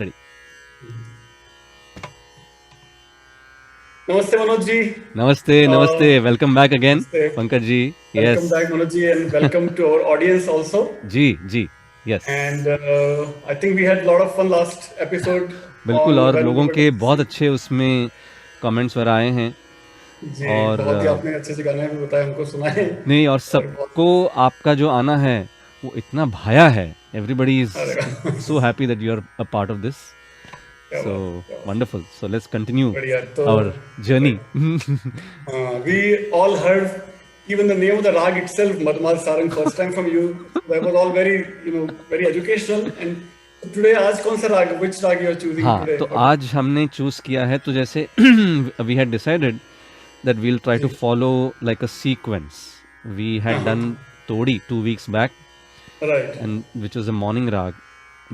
Ready. नमस्ते मनोज जी। नमस्ते नमस्ते, वेलकम बैक अगेन नमस्ते। Pankaj ji. Welcome yes back Manoj ji and welcome to our audience also. जी जी। Yes And I think we had a lot of fun last episode बिल्कुल, on और when we लोगों were के बहुत discussing. अच्छे उसमें कमेंट्स वगैरह आए हैं। जी, और बहुत ही आपने अच्छे से गाने भी बताए, हमको सुनाए नहीं, और और बहुत सबको आपका जो आना है वो इतना भाया है। एवरीबडी इज अरे so happy that you are a part of this. क्या सो बात क्या बात वंडरफुल, सो लेट्स कंटिन्यू बढ़िया तो our journey. we all heard even the name of the rag itself, Madhmal Sarang, first time from you. That was all very, very educational. And today, आज कौन सा rag, which rag you are choosing हाँ, today? तो आज हमने choose किया है, तो जैसे we had decided that we'll try to जी, follow like a sequence. We had done हाँ, Todi 2 weeks back, right, and which was a morning rag.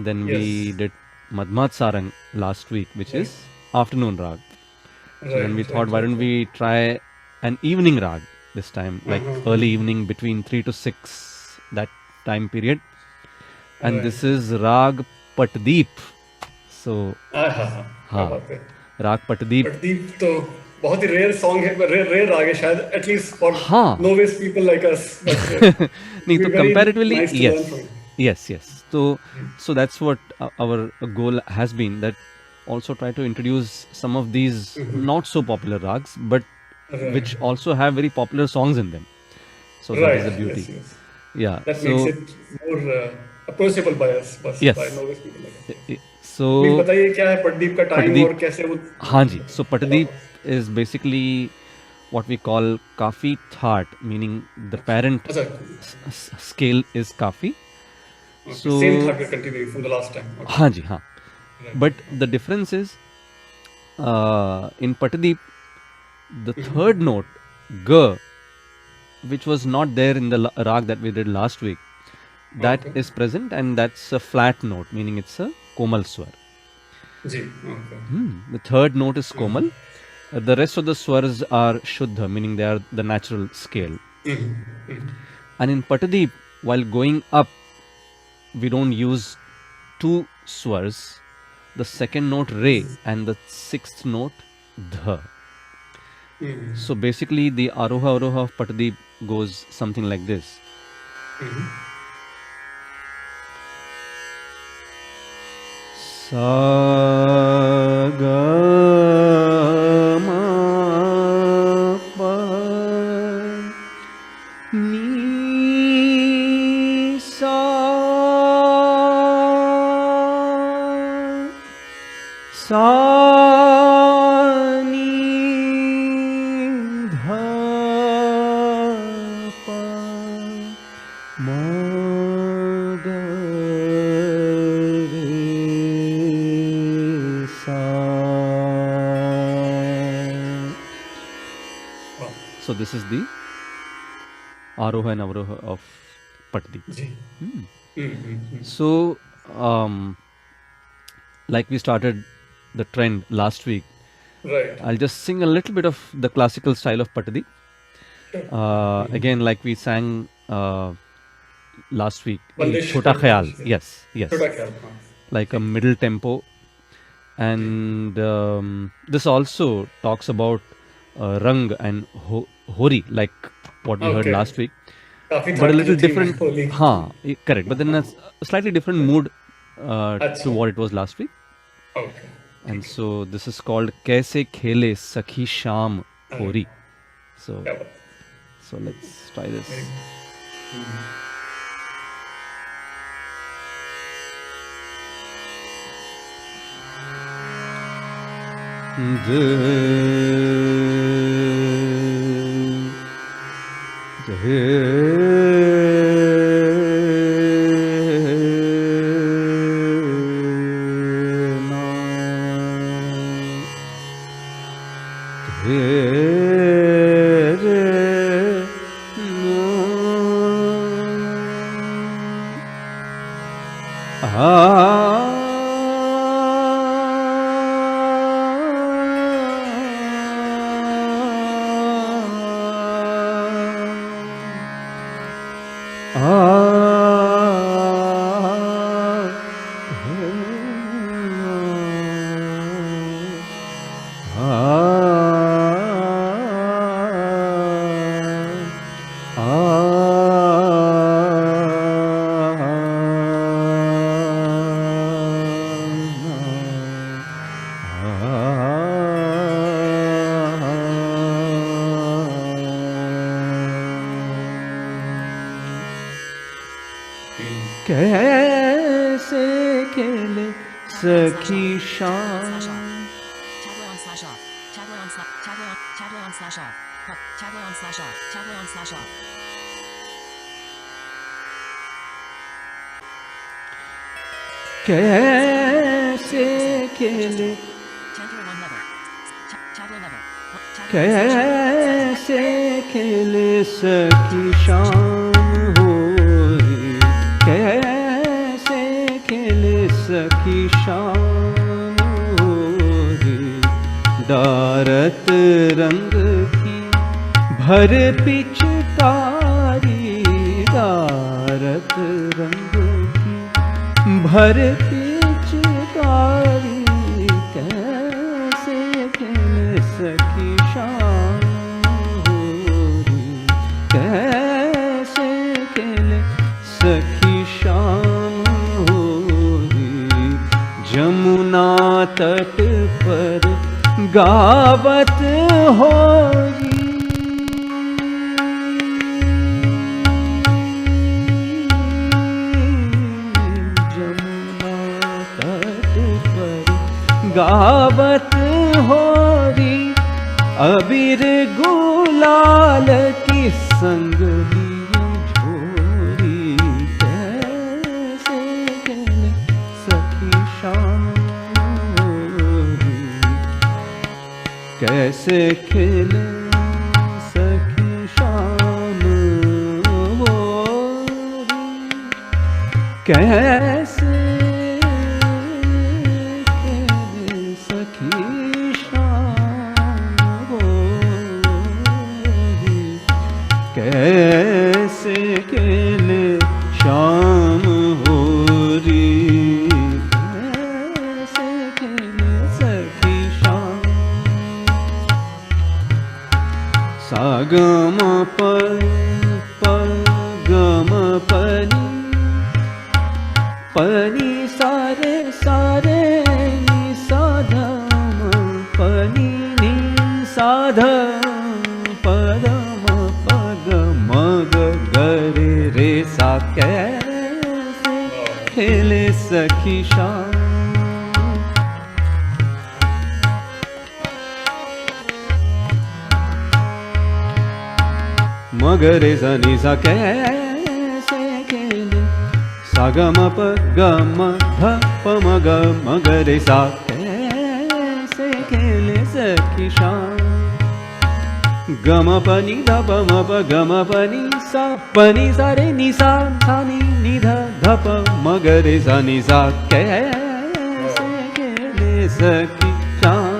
Then we yes, did Madhmat Sarang last week, which right, is afternoon rag. So then we right, thought, right, why right, don't right. we try an evening rag this time, like early evening between 3 to 6, that time period. And Right. this is Rag Patdeep. So, हाँ, क्या हाँ, बात है। Rag Patdeep. Pradeep तो बहुत ही rare song है, rare rare raga है शायद, एटलीस्ट फॉर हाँ, novice people like us, but नहीं बी तो very comparatively, nice to yes, learn from. yes, yes. So that's what our goal has been. That also try to introduce some of these not so popular rags, but which right, also have very popular songs in them. So that is the right, beauty. Yes yes, Yeah. That makes So it more approachable by us, बस by yes. Novice people like us. तो please So बताइए क्या है प्रदीप का time Patdeep, और कैसे वो हाँ जी. So चला Patdeep हुआ। is basically what we call Kafi Thaat, meaning the अच्छा parent अच्छा, scale is Kafi. Okay, same था, So continue from the last time, okay, हाँ जी, हाँ. But right, the difference is, in Patadip, the third note, G, which was not there in the rag that we did last week, that okay, is present, and that's a flat note, meaning it's a Komal Swar. जी, okay, The third note is Komal. The rest of the swars are Shuddha, meaning they are the natural scale. And in Patadip, while going up, we don't use two swars, the second note Re and the sixth note Dha. So basically, the Aroha Aroha of Patadip goes something like this. Sa ga ma pa ni sa sa ni dha pa ma ga re sa. So this is the Aroha and Avroha of Patdeep. जी, So, like we started the trend last week, right, I'll just sing a little bit of the classical style of Patadi. Again, like we sang last week, बंदिश Chota type Khayal. कुछ, Yes, yes. छोटा ख्याल, हाँ, Like a ठीक, middle tempo. जी, And this also talks about Rang and Hori, like what we heard okay, last week. काफी But a that की जो little थीम है different, Holi. correct. But then a slightly different mood to अच्छा, what it was last week. Okay, And ठीक है, so this is called Kaise Khele Sakhi Sham अरे Hori. So क्या बात so let's try this. है। कैसे खेले सखी शाम Tagline on slash off. Tagline on slash off. Tagline on slash off. Tagline on slash off. कैसे खेले Tagline one level. Tagline level. कैसे खेले सखी शाम होरी कैसे खेले सखी शाम होरी डारत रंग की भर पिचकारी डारत रंग की भर पिचकारी कैसे खेले सखी शाम होरी कैसे खेले सखी शाम होरी जमुना तट पर गावत होरी जमुना तट पर गावत होरी अबीर गुलाल की संग लिए झोरी कैसे खेले सखी शाम होरी कैसे खेले सखी शाम होरी कैसे खेले सखी शाम होरी कैसे खेले शाम होरी कैसे खेले सखी शाम सागम गम पनी पनी सारे सारे नि साधम पनी नि साधम पदम पग मग गरे रे सा कैसे खेले सखी शाम मगरे सनी सा कैसे खेले सागम प गम ध प मग मगरे सा कैसे खेले सखी शाम गम पनी ध प म प गम पनी सा रे नि सा नि नि ध ध प मगरे सा नि सा कैसे खेले सखी शाम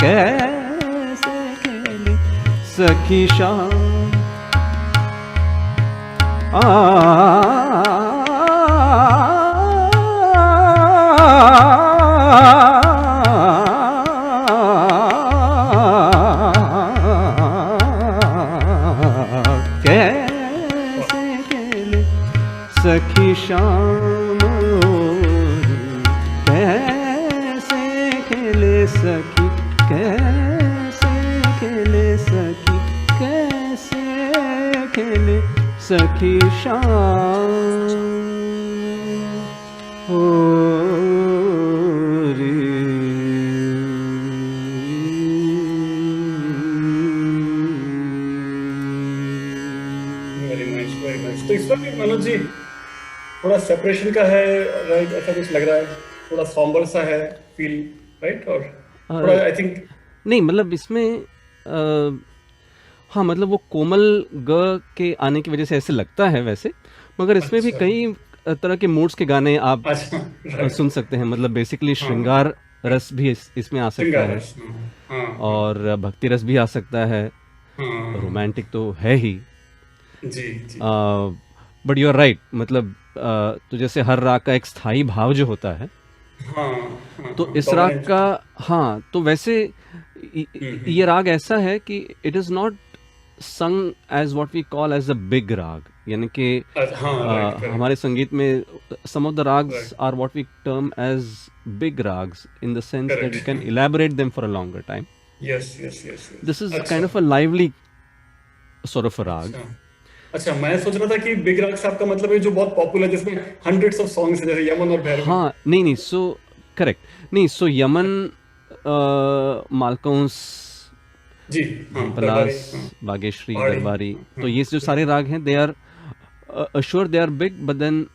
कैसे खेले सखी शाम कैसे खेले सखी शाम होरी कैसे खेले सखी कैसे खेले सखी कैसे खेले सखी शाम होरी वेरी नाइस वेरी नाइस। तो इस वक्त मनोज जी थोड़ा सेपरेशन का है, राइट? ऐसा कुछ लग रहा है, थोड़ा सॉम्बर सा है फील, राइट? और थोड़ा आई थिंक नहीं मतलब इसमें हाँ मतलब वो कोमल ग के आने की वजह से ऐसे लगता है वैसे, मगर इसमें भी अच्छा। कई तरह के मूड्स के गाने आप अच्छा राइट सुन सकते हैं। मतलब बेसिकली श्रृंगार रस भी इसमें आ सकता है हाँ और भक्ति रस भी आ सकता है, हाँ रोमांटिक तो है ही। जी जी बट यू आर राइट, मतलब तो जैसे हर राग का एक स्थायी भाव जो होता है, हाँ तो इस राग का हाँ तो वैसे ये राग ऐसा है कि it is not sung as what we call as a big rag. यानी कि हाँ, right, correct. हमारे संगीत में some of the rags Right. are what we term as big rags in the sense that you Correct. can elaborate them for a longer time. Yes, yes, yes, yes. This is अच्छा, kind of a lively sort of a rag. अच्छा, अच्छा, मैं सोच रहा था कि big rock साहब का मतलब है जो बहुत पॉपुलर, जिसमें हंड्रेड्स ऑफ सॉन्ग्स हैं, जैसे यमन और भैरवी. हाँ नहीं नहीं सो करेक्ट नहीं सो यमन मालकौंस जी, हाँ, दरबारी, पलास हाँ, बागेश्वरी पहाड़ी, दरबारी हाँ, तो ये जो सारे राग हैं they are assure they are big but then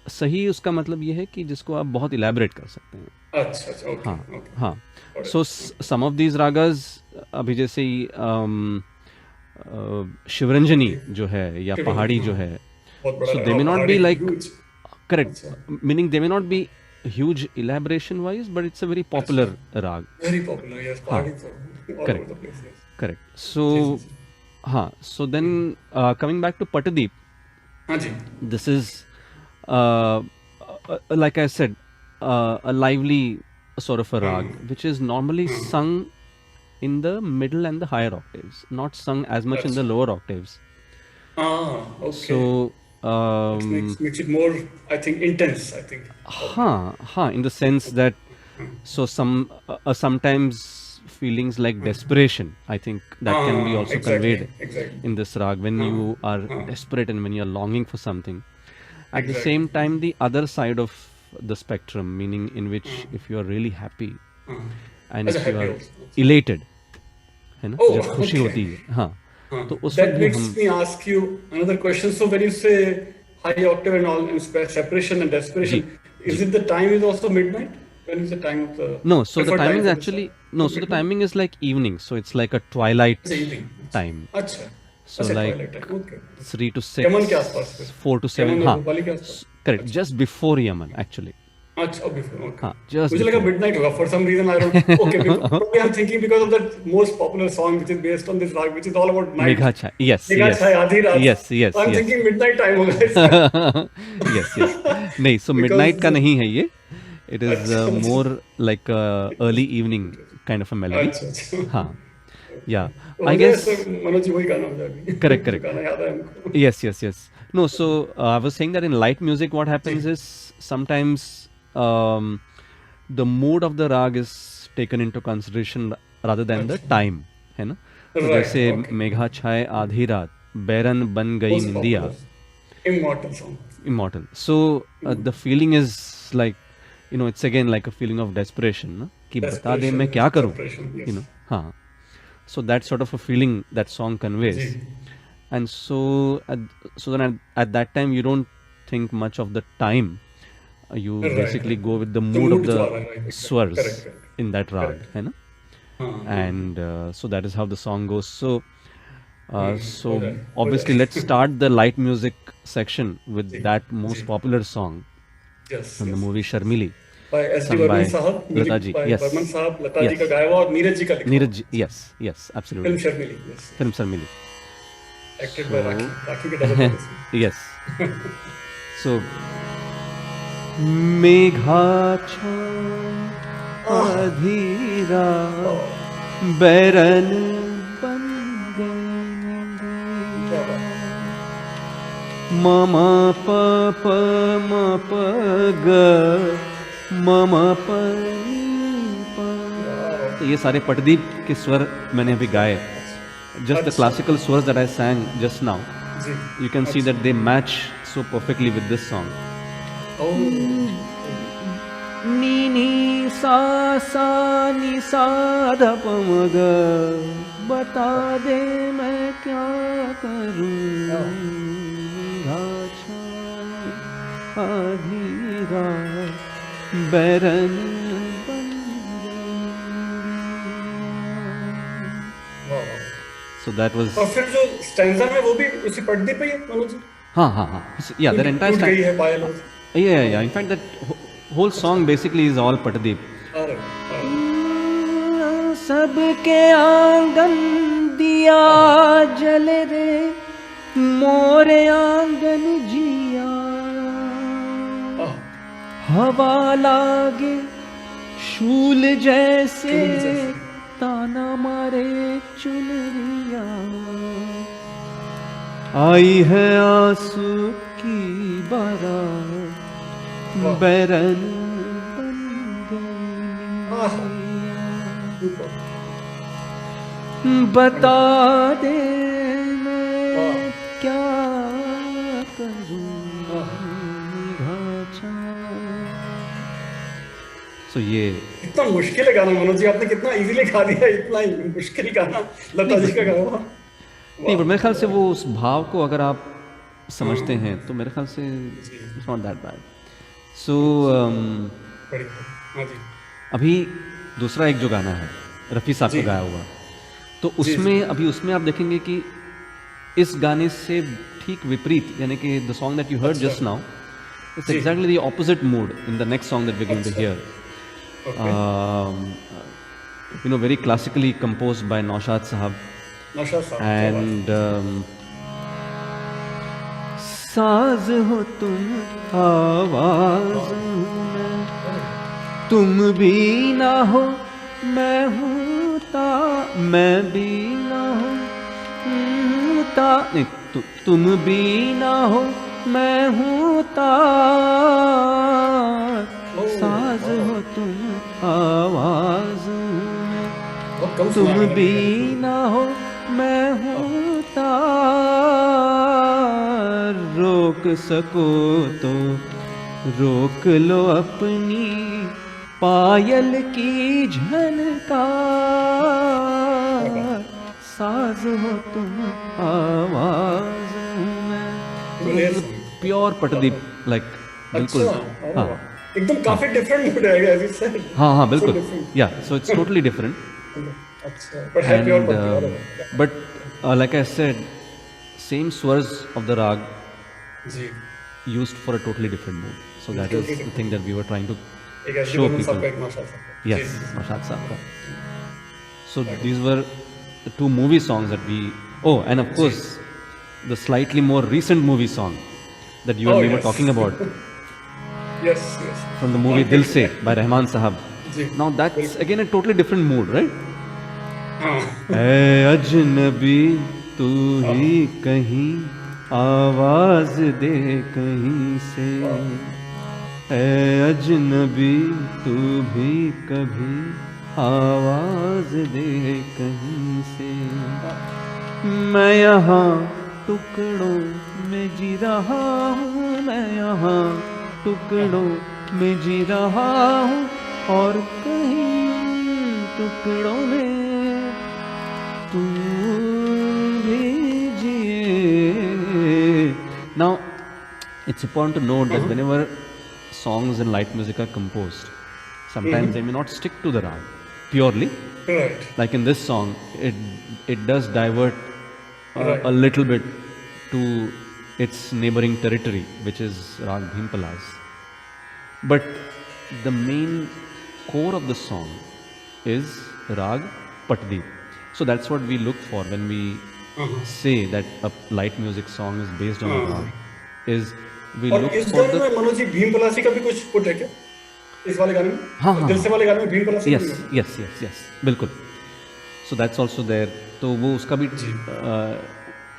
सही उसका मतलब ये है कि जिसको आप बहुत इलेबरेट कर सकते हैं. अच्छा, अच्छा, ओके, हाँ ओके, हाँ got it. So some of these ragas अभी जैसे ही शिवरंजनी जो है या शिवरंजनी, पहाड़ी जो हाँ, है बहुत बड़ा so है, they may हाँ, not be पहाड़ी, like huge. correct अच्छा, meaning they may not be huge elaboration wise but it's a very popular rag. very popular, yes, हाँ पहाड़ी so all correct over the place, yes. correct ji, so जी, जी. हाँ so then coming back to Patadeep, हाँ जी, this is uh, like I said a lively sort of a rag which is normally sung in the middle and the higher octaves, not sung as much in the अच्छा, lower octaves. okay. So It makes it more, I think, intense, I think, probably. हाँ in the sense that so sometimes feelings like desperation I think that can be also Exactly, conveyed exactly. in this rag when you are desperate and when you're longing for something. At the same Exactly. time the other side of the spectrum, meaning in which if you are really happy and अच्छा, if you happy are also. elated है ना Oh, जब खुशी okay. होती है हाँ तो उस वक्त That भी makes हम me ask you another question. So when you say high octave and all, and separation and जी desperation, is जी it the time is also midnight? When is the time of the no so the preferred time timing is for this actually song? no so the Midnight? timing is like evening so it's like a twilight It's evening. time अच्छा, so अच्छा, like twilight time. Okay. 3 to Yemen 6 के आसपास फिर. 4 to 7 Yemen और हाँ भोपाली के आसपास. correct just before Yaman actually अच्छा, before, okay. हाँ just मुझे लगा before midnight होगा. For some reason I don't. Okay, probably I'm thinking because of that most popular song which is based on this rag, which is all about night. Megha Chhaya yes Megha yes छाया आधी रात. yes yes So I'm yes thinking midnight time होगा इसका. yes yes नहीं so Because midnight का नहीं है ये it is अच्छा, अच्छा. more like a early evening kind of a melody अच्छा, अच्छा. हाँ yeah तो I मुझे guess ऐसे मनोज जी वही गाना हो जाएगी. correct जो correct गाना याद है हमको. yes no so I was saying that in light music what happens is sometimes um, the mood of the rag is taken into consideration rather than the time है ना तो Right, जैसे okay. Megha छाए आधी रात बैरन बन गई Most निंदिया popular. Immortal song. immortal so the feeling is like it's again like a feeling of desperation ना कि बता दे मैं क्या करूं Separation, yes. हाँ so that sort of a feeling that song conveys ji. and so so then at that time you don't think much of the time. You Right, basically right. go with the The mood of mood the जो आ रहा है, right, exactly. swars Correct, correct. in that rag Correct. है ना हाँ, and so that is how the song goes so so हो जाए. obviously let's start the light music section with ji, that most ji. popular song Yes, from the yes. movie Sharmili By S.D. sung Burman by साहब, Lata music ji by yes Burman साहब, Lata ji yes का गाया हुआ और नीरज जी का लिखा हुआ. Neeraj ji yes absolutely Film Sharmili, yes. film Sharmili Acted by So- राखी के double brothers. yes so Megha आधी रात बैरन बन क्या बात. गए मम प म प ग मम प तो ये सारे पटदीप के स्वर मैंने अभी गाए just the classical swars that I sang just now ji. you can see that they match so perfectly with this song Oh. नी नी सा नी सा ध प म ग बता दे मैं क्या करूं मेघा छाए आधी रात बैरन बन Wow. so that was और फिर जो स्टैंजा है वो भी उसी पढ़ने पे ही है मनोज जी. हाँ yeah the entire टूट गई stand है पायल और. yeah in fact that whole song basically is all Patadeep अरे, सबके आंगन दिया जले रे मोरे आंगन जिया आह, हवा लागे शूल जैसे शूल जैसे। ताना मारे चुनरिया आई है आंसू की बारात, वाह। बैरन बन आह, गई, super, बता दे मैं वाह, क्या करूं वाह। घाचा। सो ये इतना मुश्किल है गाना मनोज जी, आपने कितना इजीली गा दिया, इतना ही मुश्किल गाना लता जी का गाना। नहीं, पर मेरे ख्याल से वो उस भाव को अगर आप समझते हैं तो मेरे ख्याल से इट्स नॉट दैट बैड। सो बढ़िया। हाँ जी अभी दूसरा एक जो गाना है रफ़ी साहब का जी। गाया हुआ, तो जी, उसमें अभी उसमें आप देखेंगे कि इस गाने से ठीक विपरीत, यानी कि the song that you heard अच्छा। जस्ट नाउ, इट्स जी। Exactly the opposite mood in the next song that we going to अच्छा। Here. Okay. Very classically composed by Naushad Sahab, Naushad Sahab, क्या बात है। and साज हो तुम, आवाज हूं मैं, तुम भी ना हो मैं हूँ ता, मैं भी ना हो ता, नहीं तुम भी ना हो मैं हूँ तार, साज हो तुम आवाज हूं मैं, बहुत कम तुम सुना है भी मैंने ये ना हो मैं हूँ तार, रोक सको तो रोक लो अपनी पायल की झनकार, साज हो तुम आवाज हूं मैं। rare song। Pure Patdeep, like बिल्कुल। अच्छा, हाँ ओह, एकदम काफी डिफरेंट मूड है, as you said, हाँ हाँ so बिल्कुल, different। या सो इट्स टोटली डिफरेंट। अच्छा, but है प्योर And पर प्योर है। but like I said, same swars of the rag जी, used for a totally different mood. So that is totally the different। thing that we were trying to एक S D show Burman साहब people. का, एक नौशाद साहब का। Yes, ji, ji, Naushad Saab ka. So these were the two movie songs that we. Oh, and of course, the slightly more recent movie song that you and Oh, me were yes। talking about yes, yes। from the movie Dil Se by Rahman Sahab. Ji, Now that's again a totally different mood, right? हाँ, ऐ अजनबी तू ही कहीं आवाज दे कहीं से, ऐ अजनबी तू भी कभी आवाज दे कहीं से, मैं यहाँ टुकड़ों में जी रहा हूँ, मैं यहाँ टुकड़ों में जी रहा हूँ, और कहीं टुकड़ों में तू भी जिए। Now, it's important to note that whenever songs in light music are composed, sometimes they may not stick to the rag purely. right, Like in this song, it does divert Right। a little bit to its neighboring territory, which is Rag Bhimpalas. But the main core of the song is Rag Patdeep. So that's what we look for when we say that a light music song is based on a rag. Is we और look इस for गाने the में मनोज जी भीम पलासी का भी कुछ put है क्या, इस वाले गाने में? हाँ, हाँ, दिल से वाले गाने में भीम पलासी yes भी है? yes yes yes बिल्कुल. So that's also there. तो वो उसका भी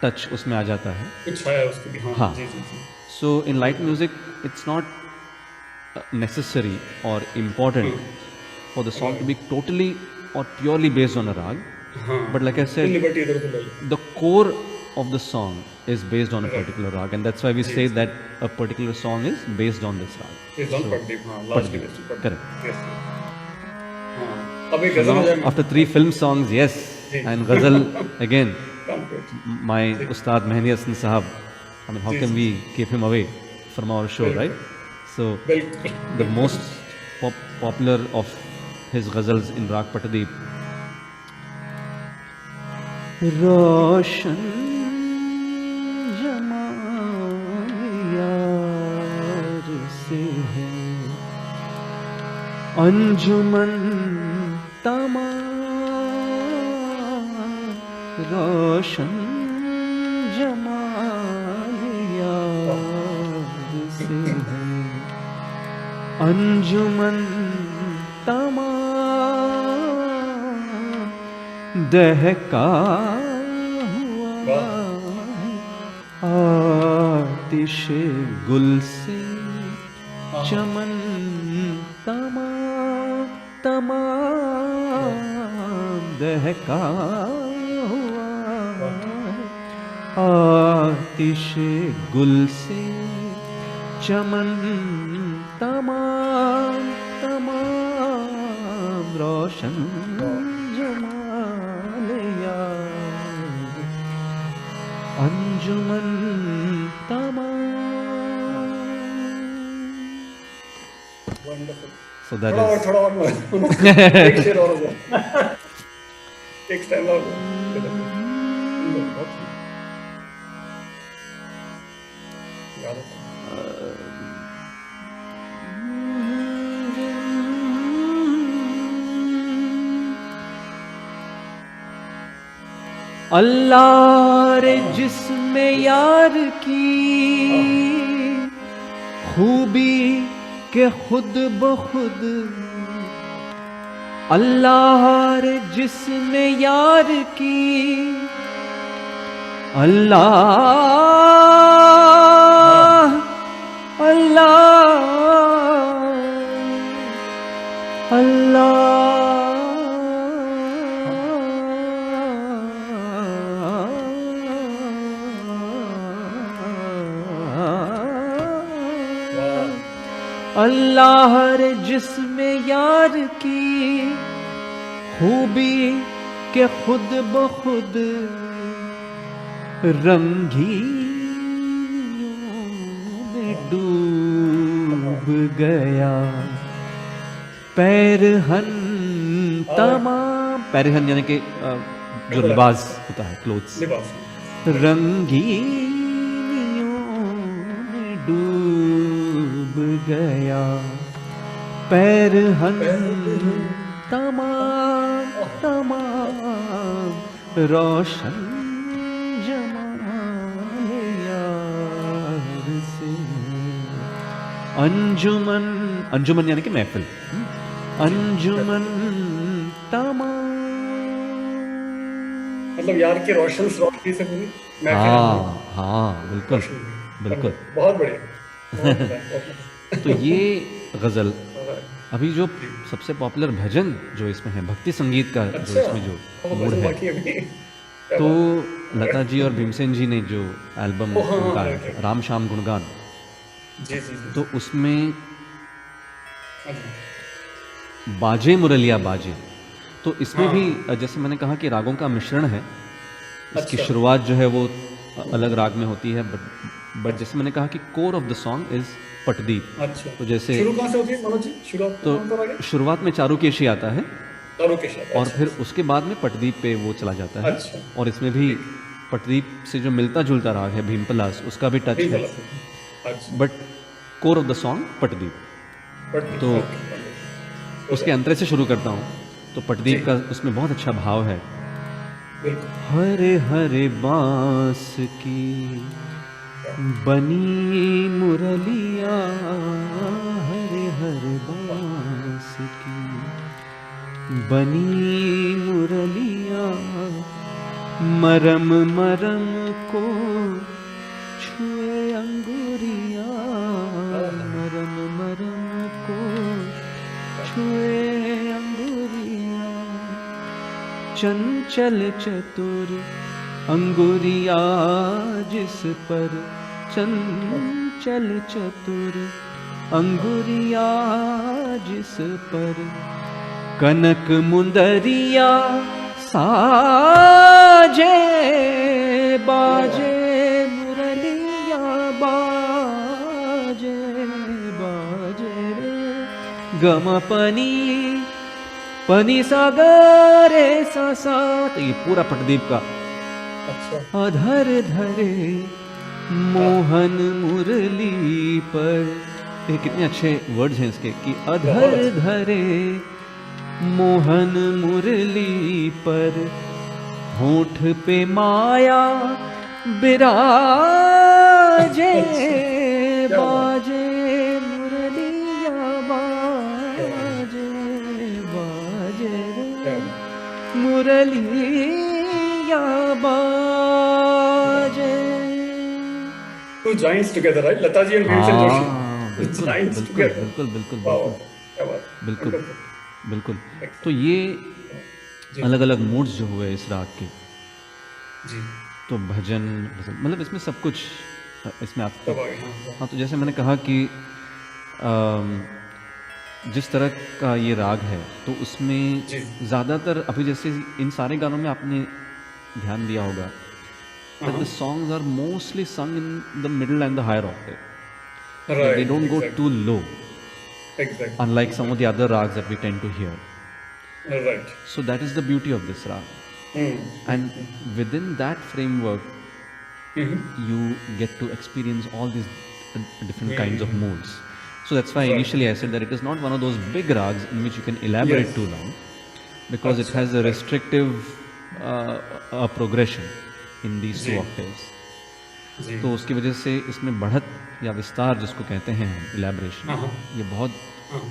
टच उसमें आ जाता है. कुछ छाया उसकी भी, हाँ, हाँ. जी, जी, जी। So in light music, it's not necessary or important for the song to be totally or purely based on a rag. हाँ, But like I said, liberty इधर उधर ले लो। the core of the song is based on a particular rag, and that's why we say that a particular song is based on this rag. It's on Patdeep, हाँ, last Patdeep, list, Patdeep। correct. Yes, yes। हाँ, अब एक So गजल हो now, जाए, after 3 film songs, yes, and Ghazal again, complete। my Ustad Mehdi Hasan Sahab. I mean, how can we keep him away from our show, right? So बिल्कुल। the most popular of his ghazals in Rag Patdeep. रोशन जमाल यार से है, अंजुमन तमा रोशन जमाल यार से है, अंजुमन तमा दहका हुआ आतिश गुल से चमन तमाम दहका हुआ, आतिश गुल से चमन तमाम रोशन जमाल यार, अंजुमन तमाम. Wonderful. So that थोड़ा और एक शेर और हो गया. एक स्टैंड और याद है. अल्लाह रे जिसमें यार की खूबी के खुद बखुद, अल्लाह रे जिसमें यार की, अल्लाह अल्लाह अल्लाह अल्लाह रे जिसमें यार की खूबी के खुद बखुद रंगीनियों में डूब गया, पैरहन तमाम, पैरहन यानी कि जो लिबास होता है, क्लोथ्स, रंगीनियों में डूब गया, पैरहन तमाम रोशन जमाल यार से, अंजुमन, अंजुमन यानी कि महफिल, अंजुमन तमाम, मतलब यार की रोशन रोशनी से पूरी. हाँ बिल्कुल बिल्कुल. बहुत बढ़िया. तो ये गजल अभी जो सबसे पॉपुलर भजन जो इसमें है, भक्ति संगीत का जो इसमें जो मूड है, तो लता जी और भीमसेन जी ने जो एल्बम गाया था, राम श्याम गुणगान, तो उसमें बाजे मुरलिया बाजे, तो इसमें भी जैसे मैंने कहा कि रागों का मिश्रण है. इसकी शुरुआत जो है वो अलग राग में होती है, बट जैसे मैंने कहा कि core of the song is Patdeep. अच्छा. तो जैसे शुरू कहाँ से होती है मनोज जी? शुरुआत में चारुकेशी आता है चारुकेशी, और फिर उसके बाद में पटदीप पे वो चला जाता है. अच्छा. और इसमें भी पटदीप से जो मिलता जुलता राग है भीमपलास, उसका भी टच है, but core of the song Patdeep. तो उसके अंतरे से शुरू करता हूँ. तो पटदीप का उसमें बहुत अच्छा भाव है. हरे हरे बांस की बनी मुरलिया, हरे हरे बांस की बनी मुरलिया, मरम मरम को छुए अंगुरिया, मरम मरम को छुए अंगुरिया, चंचल चतुर अंगुरिया जिस पर, चंचल चतुर अंगुरिया जिस पर, कनक मुंदरिया साजे बाजे मुरलिया, बाजे बाजे गम पनी पनी सागरे सा. तो ये पूरा पटदीप का. अधर धरे मोहन मुरली पर, ये कितने अच्छे वर्ड्स हैं इसके कि अधर धरे मोहन मुरली पर, होठ पे माया बिराजे बाजे मुरलिया, बाजे बाजे मुरलिया बाजे. तो two giants together, right? Lataji and Bhimsen Joshi. हाँ बिल्कुल Giants बिल्कुल together. बिल्कुल बिल्कुल Wow. बिल्कुल क्या बात. बिल्कुल Wonderful. बिल्कुल तो ये जी. अलग अलग मूड्स जो हुए इस राग के, जी. तो भजन मतलब इसमें सब कुछ इसमें आप सब आ गए. हाँ. हाँ तो जैसे मैंने कहा कि जिस तरह का ये राग है तो उसमें जी. ज़्यादातर अभी जैसे इन सारे गानों में आपने ध्यान दिया होगा that the songs are mostly sung in the middle and the higher octave. Right. They don't go exactly. too low, Exactly. unlike some of the other rags that we tend to hear. Right. So that is the beauty of this rag. And within that framework, you get to experience all these different kinds of moods. So that's why Right. initially I said that it is not one of those big rags in which you can elaborate Yes. too long, because it has a Right. restrictive progression in these two ji. octaves. जी. तो उसकी वजह से इसमें बढ़त या विस्तार जिसको कहते हैं हम इलेबरेशन, हाँ. ये बहुत हाँ.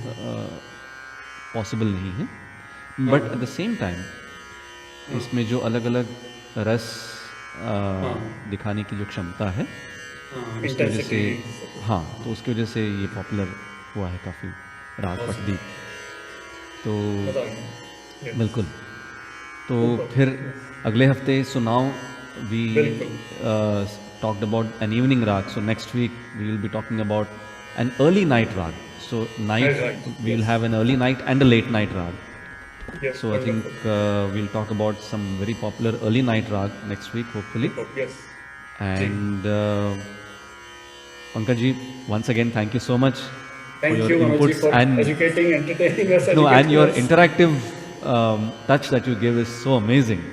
पॉसिबल नहीं है. But at the same time इसमें जो अलग अलग रस दिखाने की जो क्षमता है हाँ. उसकी वजह से, Intensity. हाँ तो उसकी वजह से ये पॉपुलर हुआ है काफ़ी राग पटदीप. तो मजा आ गया. Yes. बिल्कुल. तो फिर अगले हफ्ते सुनाओ we talked about an evening rag, so next week we will be talking about an early night rag. So night Right. we will Yes. have an early night and a late night rag. Yes. So I think we'll talk about some very popular early night rag next week hopefully. Yes. And Pankaj ji, once again thank you so much Thank for your you, Manoj ji, inputs for and educating, entertaining us. no, and educating your us. interactive touch that you give is so amazing.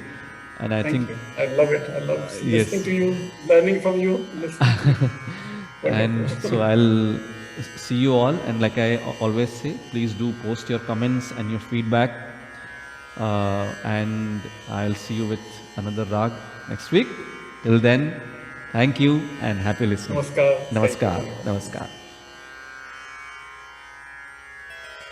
And I Thank think you. I love it. I love Yes. listening to you, learning from you. Listening. And so I'll see you all, and like I always say, please do post your comments and your feedback, and I'll see you with another rag next week. Till then, thank you and happy listening. Namaskar. Namaskar. Namaskar.